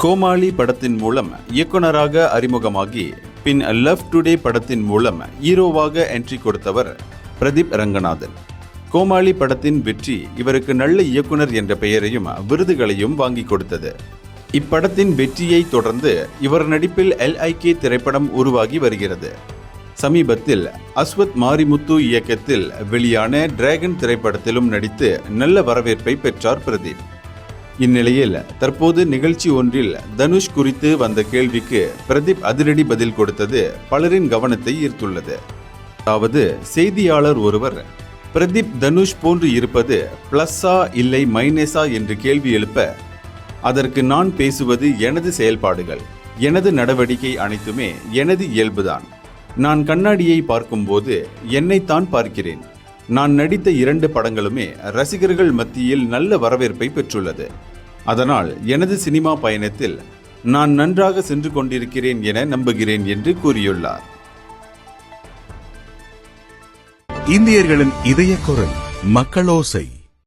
கோமாளி படத்தின் மூலம் இயக்குனராக அறிமுகமாகி பின் லவ் டுடே படத்தின் மூலம் ஹீரோவாக என்ட்ரி கொடுத்தவர் பிரதீப் ரங்கநாதன். கோமாளி படத்தின் வெற்றி இவருக்கு நல்ல இயக்குனர் என்ற பெயரையும் விருதுகளையும் வாங்கி கொடுத்தது. இப்படத்தின் வெற்றியை தொடர்ந்து இவர் நடிப்பில் LIK திரைப்படம் உருவாகி வருகிறது. சமீபத்தில் அஸ்வத் மாரிமுத்து இயக்கத்தில் வெளியான டிராகன் திரைப்படத்திலும் நடித்து நல்ல வரவேற்பை பெற்றார் பிரதீப். இந்நிலையில் தற்போது நிகழ்ச்சி ஒன்றில் தனுஷ் குறித்து வந்த கேள்விக்கு பிரதீப் அதிரடி பதில் கொடுத்தது பலரின் கவனத்தை ஈர்த்துள்ளது. அதாவது, செய்தியாளர் ஒருவர் பிரதீப் தனுஷ் போன்று இருப்பது பிளஸ்ஸா இல்லை மைனஸா என்று கேள்வி எழுப்ப, அதற்கு நான் பேசுவது எனது செயல்பாடுகள், எனது நடவடிக்கை அனைத்துமே எனது இயல்புதான். நான் கண்ணாடியை பார்க்கும்போது என்னைத்தான் பார்க்கிறேன். நான் நடித்த 2 படங்களுமே ரசிகர்கள் மத்தியில் நல்ல வரவேற்பை பெற்றுள்ளது. அதனால் எனது சினிமா பயணத்தில் நான் நன்றாக சென்று கொண்டிருக்கிறேன் என நம்புகிறேன் என்று கூறியுள்ளார். இந்தியர்களின் இதய குரல் மக்களோசை.